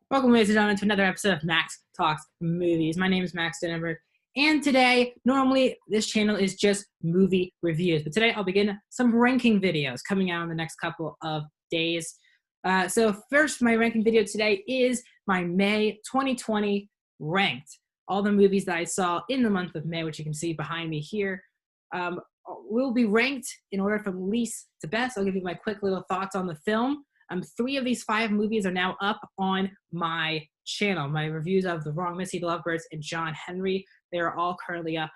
Welcome, ladies and gentlemen, to another episode of Max Talks Movies. My name is Max Denenberg, and today, normally, this channel is just movie reviews, but today I'll begin some ranking videos coming out in the next couple of days. So first, my ranking video today is my May 2020 ranked. All the movies that I saw in the month of May, which you can see behind me here, will be ranked in order from least to best. I'll give you my quick little thoughts on the film. 3 of these 5 movies are now up on my channel. My reviews of The Wrong Missy, The Lovebirds, and John Henry, they are all currently up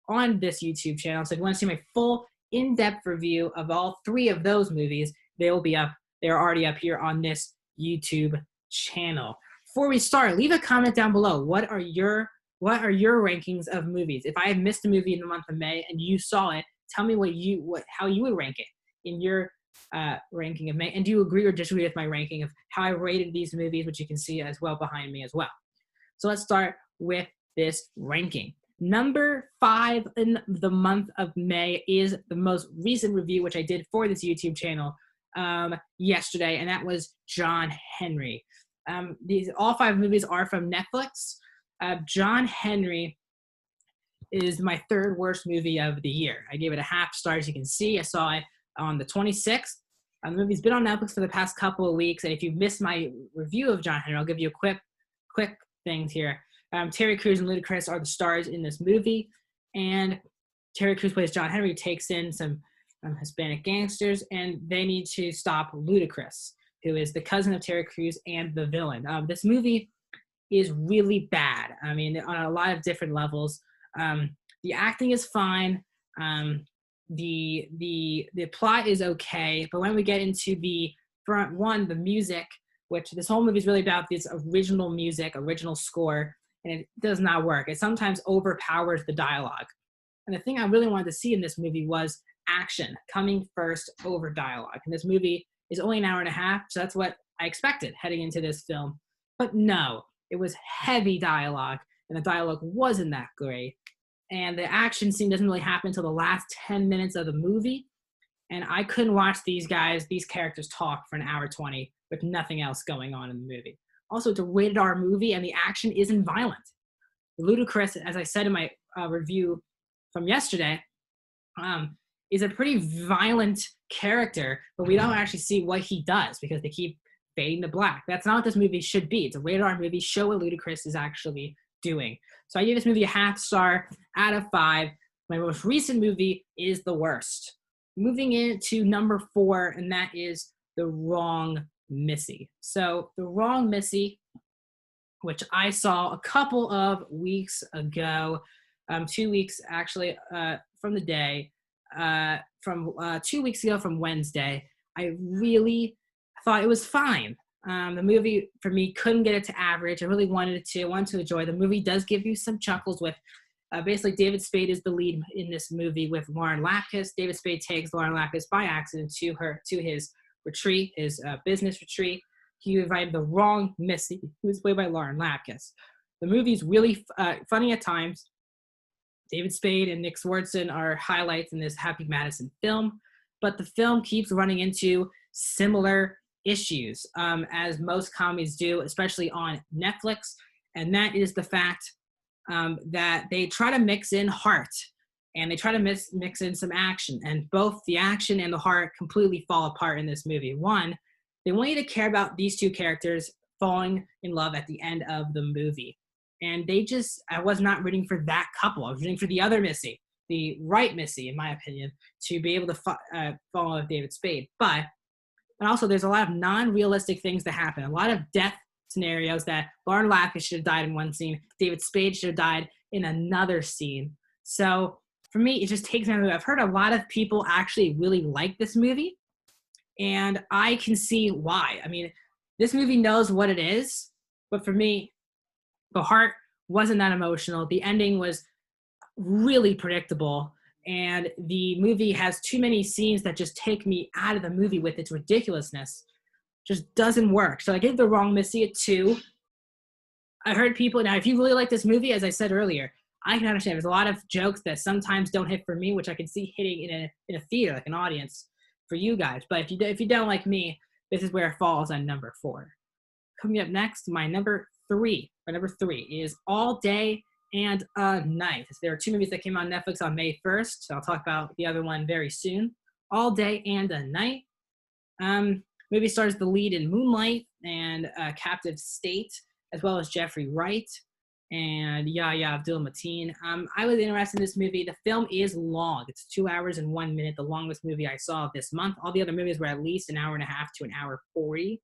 on this YouTube channel. So if you want to see my full in-depth review of all 3 of those movies, they will be up. They're already up here on this YouTube channel. Before we start, leave a comment down below. What are your rankings of movies? If I have missed a movie in the month of May and you saw it, tell me how you would rank it in your ranking of May, and do you agree or disagree with my ranking of how I rated these movies, which you can see as well behind me as well. So let's start with this ranking. Number 5 in the month of May is the most recent review, which I did for this YouTube channel yesterday, and that was John Henry. All 5 movies are from Netflix. John Henry is my 3rd worst movie of the year. I gave it a half star, as you can see. I saw it on the 26th. The movie's been on Netflix for the past couple of weeks, and if you've missed my review of John Henry, I'll give you a quick things here. Terry Crews and Ludacris are the stars in this movie, and Terry Crews plays John Henry, takes in some Hispanic gangsters, and they need to stop Ludacris, who is the cousin of Terry Crews and the villain. This movie is really bad. I mean, on a lot of different levels. The acting is fine. The plot is okay, but when we get into the the music, which this whole movie is really about, this original music, original score, and it does not work. It sometimes overpowers the dialogue. And the thing I really wanted to see in this movie was action coming first over dialogue. And this movie is only an hour and a half, so that's what I expected heading into this film. But no, it was heavy dialogue, and the dialogue wasn't that great. And the action scene doesn't really happen until the last 10 minutes of the movie. And I couldn't watch these characters talk for an hour 20 with nothing else going on in the movie. Also, it's a rated R movie, and the action isn't violent. Ludacris, as I said in my review from yesterday, is a pretty violent character, but we don't actually see what he does because they keep fading to black. That's not what this movie should be. It's a rated R movie. Show what Ludacris is actually doing. So I gave this movie a half star out of 5. My most recent movie is the worst. Moving into number 4, and that is The Wrong Missy. So The Wrong Missy, which I saw a couple of weeks ago, 2 weeks actually from the day, from 2 weeks ago from Wednesday, I really thought it was fine. The movie, for me, couldn't get it to average. I really wanted to enjoy. The movie does give you some chuckles with, basically, David Spade is the lead in this movie with Lauren Lapkus. David Spade takes Lauren Lapkus by accident to his retreat, his business retreat. He invited the wrong Missy, who was played by Lauren Lapkus. The movie's really funny at times. David Spade and Nick Swardson are highlights in this Happy Madison film, but the film keeps running into similar issues, as most comedies do, especially on Netflix, and that is the fact that they try to mix in heart and they try to mix in some action, and both the action and the heart completely fall apart in this movie. One, they want you to care about these 2 characters falling in love at the end of the movie, and I was not rooting for that couple. I was rooting for the other Missy, the right Missy, in my opinion, to be able to fall in love with David Spade. And also, there's a lot of non-realistic things that happen. A lot of death scenarios that Lauren Lapkus should have died in one scene. David Spade should have died in another scene. So for me, it just takes me out of it. I've heard a lot of people actually really like this movie, and I can see why. I mean, this movie knows what it is, but for me, the heart wasn't that emotional. The ending was really predictable. And the movie has too many scenes that just take me out of the movie with its ridiculousness. Just doesn't work. So I gave The Wrong Missy a 2. I heard people, now if you really like this movie, as I said earlier, I can understand. There's a lot of jokes that sometimes don't hit for me, which I can see hitting in a theater, like an audience, for you guys. But if you don't like me, this is where it falls on number 4. coming up next, my number three is All Day and a Night. There are two movies that came on Netflix on May 1st. So I'll talk about the other one very soon. All Day and a Night. Movie stars the lead in Moonlight and Captive State, as well as Jeffrey Wright and Yahya Abdul-Mateen. I was interested in this movie. The film is long. It's 2 hours and 1 minute, the longest movie I saw this month. All the other movies were at least an hour and a half to an hour 40.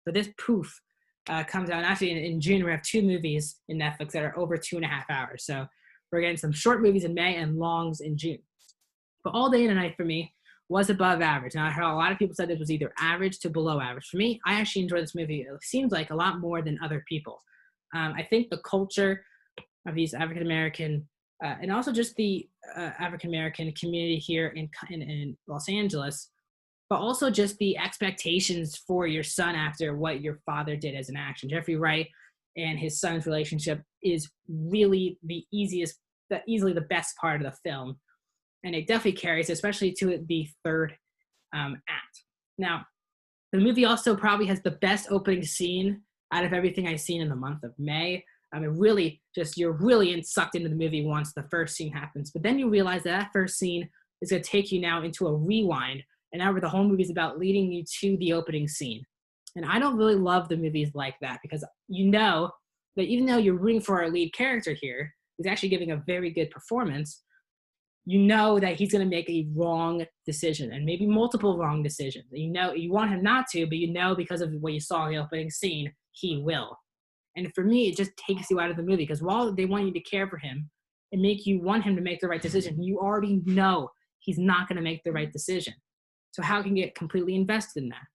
So this comes out. And actually, in June, we have two movies in Netflix that are over 2.5 hours. So we're getting some short movies in May and longs in June. But All Day and a Night for me was above average. Now, I heard a lot of people said it was either average to below average. For me, I actually enjoyed this movie. It seems like a lot more than other people. I think the culture of these African-American, and also just the African-American community here in Los Angeles, but also just the expectations for your son after what your father did as an action. Jeffrey Wright and his son's relationship is really easily the best part of the film. And it definitely carries, especially to the third act. Now, the movie also probably has the best opening scene out of everything I've seen in the month of May. I mean, really, you're really sucked into the movie once the first scene happens. But then you realize that first scene is going to take you now into a rewind. And now the whole movie is about leading you to the opening scene. And I don't really love the movies like that because you know that even though you're rooting for our lead character here, who's actually giving a very good performance, you know that he's going to make a wrong decision and maybe multiple wrong decisions. You know, you want him not to, but you know because of what you saw in the opening scene, he will. And for me, it just takes you out of the movie because while they want you to care for him and make you want him to make the right decision, you already know he's not going to make the right decision. So how can you get completely invested in that?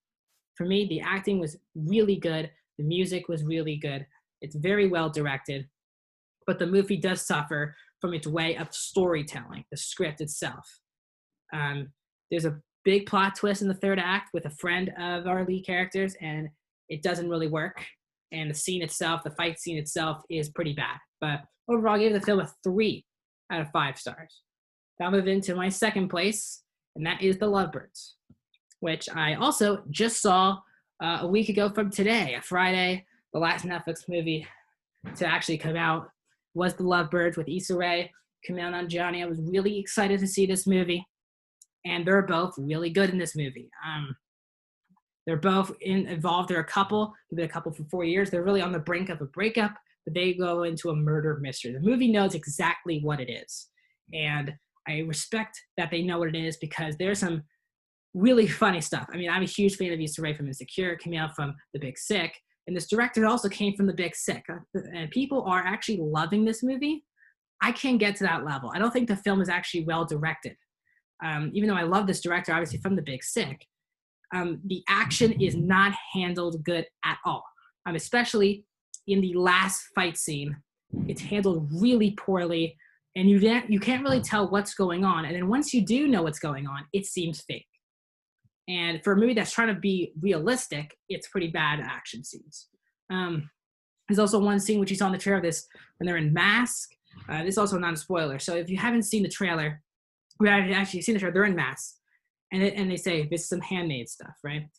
For me, the acting was really good. The music was really good. It's very well directed, but the movie does suffer from its way of storytelling, the script itself. There's a big plot twist in the third act with a friend of our lead characters, and it doesn't really work. And the scene itself, the fight scene itself, is pretty bad. But overall, I gave the film a 3 out of 5 stars. I'll move into my second place, and that is The Lovebirds, which I also just saw a week ago from today, a Friday. The last Netflix movie to actually come out was The Lovebirds with Issa Rae, Kumail Nanjiani. I was really excited to see this movie, and they're both really good in this movie. They're both involved. They're a couple. They've been a couple for 4 years. They're really on the brink of a breakup, but they go into a murder mystery. The movie knows exactly what it is, and I respect that they know what it is because there's some really funny stuff. I mean, I'm a huge fan of Issa Rae from Insecure, Kumail from The Big Sick, and this director also came from The Big Sick. And people are actually loving this movie. I can't get to that level. I don't think the film is actually well directed. Even though I love this director, obviously from The Big Sick, the action is not handled good at all. Especially in the last fight scene. It's handled really poorly, and you can't really tell what's going on. And then once you do know what's going on, it seems fake. And for a movie that's trying to be realistic, it's pretty bad action scenes. There's also one scene which you saw in the trailer of this when they're in mask. This is also not a spoiler. So if you haven't seen the trailer, we haven't actually seen the trailer, they're in masks. And they say this is some handmade stuff, right?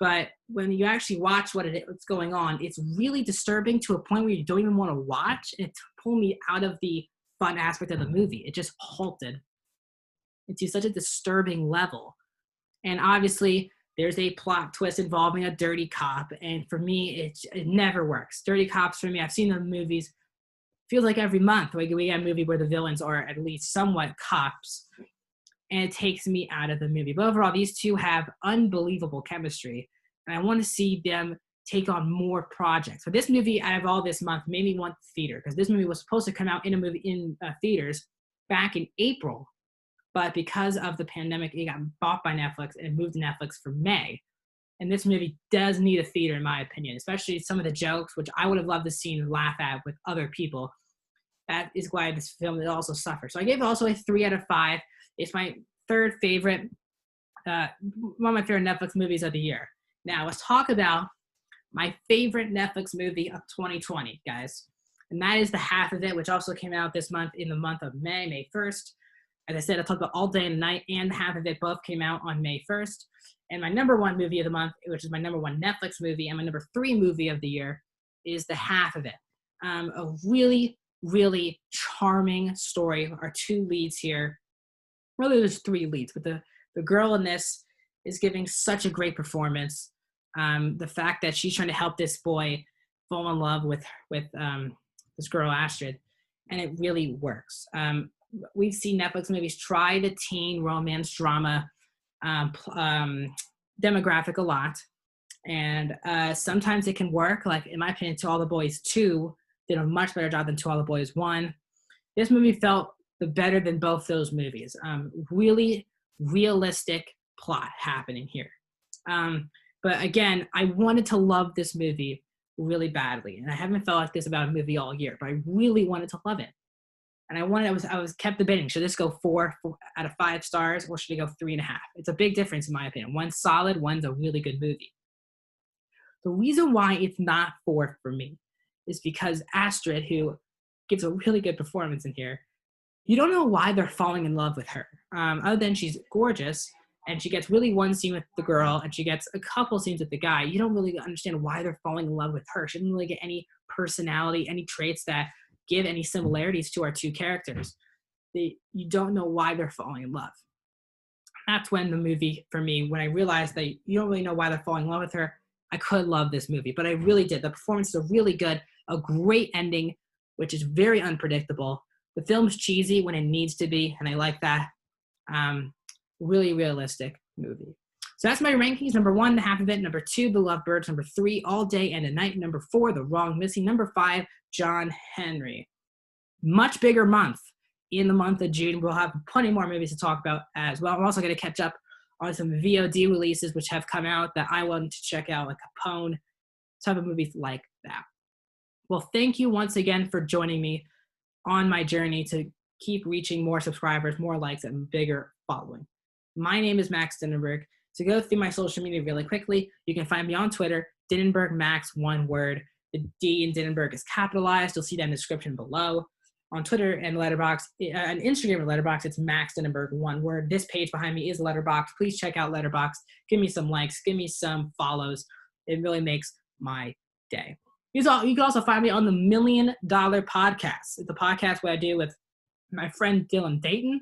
But when you actually watch what's going on, it's really disturbing to a point where you don't even want to watch. And it pulled me out of the fun aspect of the movie. It just halted into such a disturbing level. And obviously, there's a plot twist involving a dirty cop. And for me, it never works. Dirty cops, for me, I've seen the movies. Feels like every month we get a movie where the villains are at least somewhat cops. And it takes me out of the movie. But overall, these two have unbelievable chemistry. And I want to see them take on more projects. But this movie, out of all this month, made me want theater. Because this movie was supposed to come out in theaters back in April. But because of the pandemic, it got bought by Netflix and moved to Netflix for May. And this movie does need a theater, in my opinion, especially some of the jokes, which I would have loved to see and laugh at with other people. That is why this film also suffers. So I gave it also a 3 out of 5. It's my third favorite, one of my favorite Netflix movies of the year. Now, let's talk about my favorite Netflix movie of 2020, guys. And that is The Half of It, which also came out this month in the month of May 1st. As I said, I talked about All Day and Night and Half of It. Both came out on May 1st. And my number one movie of the month, which is my number one Netflix movie, and my number 3 movie of the year, is The Half of It. A really, really charming story. Our 2 leads here. Really, there's 3 leads, but the girl in this is giving such a great performance. The fact that she's trying to help this boy fall in love with this girl, Astrid, and it really works. We've seen Netflix movies try the teen romance drama demographic a lot, and sometimes it can work. Like, in my opinion, To All the Boys 2 did a much better job than To All the Boys 1. This movie felt better than both those movies. Really realistic plot happening here. But again, I wanted to love this movie really badly, and I haven't felt like this about a movie all year, but I really wanted to love it. And I was kept debating, should this go 4 out of 5 stars, or should it go 3.5? It's a big difference in my opinion. One's solid, one's a really good movie. The reason why it's not 4 for me is because Astrid, who gives a really good performance in here, you don't know why they're falling in love with her. Other than she's gorgeous, and she gets really one scene with the girl, and she gets a couple scenes with the guy. You don't really understand why they're falling in love with her. She doesn't really get any personality, any traits that give any similarities to our 2 characters. You don't know why they're falling in love. That's when the movie, for me, when I realized that you don't really know why they're falling in love with her, I could love this movie. But I really did. The performances are really good. A great ending, which is very unpredictable. The film's cheesy when it needs to be, and I like that. Really realistic movie. So that's my rankings. Number 1, The Half of It. Number 2, The Lovebirds. Number 3, All Day and a Night. Number 4, The Wrong Missy. Number 5, John Henry. Much bigger month in the month of June. We'll have plenty more movies to talk about as well. I'm also going to catch up on some VOD releases which have come out that I wanted to check out, like Capone, type of movies like that. Well, thank you once again for joining me on my journey to keep reaching more subscribers, more likes, and bigger following. My name is Max Dinenberg. To go through my social media really quickly, you can find me on Twitter, Dinenberg Max, one word. The D in Dinenberg is capitalized. You'll see that in the description below. On Twitter and Letterboxd, and Instagram and Letterboxd, it's Max Dinenberg, one word. This page behind me is Letterboxd. Please check out Letterboxd. Give me some likes. Give me some follows. It really makes my day. You can also find me on the $1 Million Podcast. It's a podcast where I do with my friend Dylan Dayton,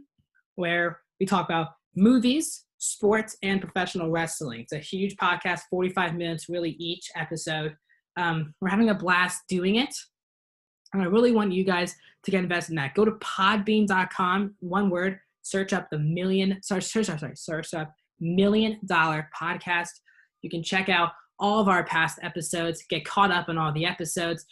where we talk about movies, sports, and professional wrestling. It's a huge podcast, 45 minutes really each episode. We're having a blast doing it, and I really want you guys to get invested in that. Go to podbean.com, one word, search up $1 Million Podcast. You can check out all of our past episodes, get caught up on all the episodes.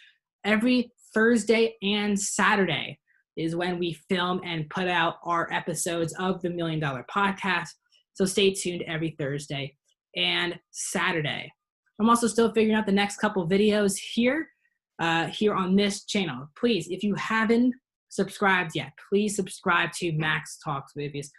Every Thursday and Saturday is when we film and put out our episodes of the $1 Million Podcast. So stay tuned every Thursday and Saturday. I'm also still figuring out the next couple videos here on this channel. Please, if you haven't subscribed yet, please subscribe to Max Talks Movies.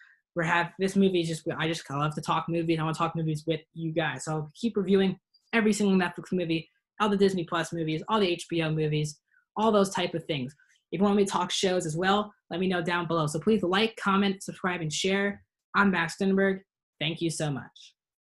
This movie is I love to talk movies. I want to talk movies with you guys. So I'll keep reviewing every single Netflix movie, all the Disney Plus movies, all the HBO movies, all those type of things. If you want me to talk shows as well, let me know down below. So please like, comment, subscribe, and share. I'm Max Dinenberg. Thank you so much.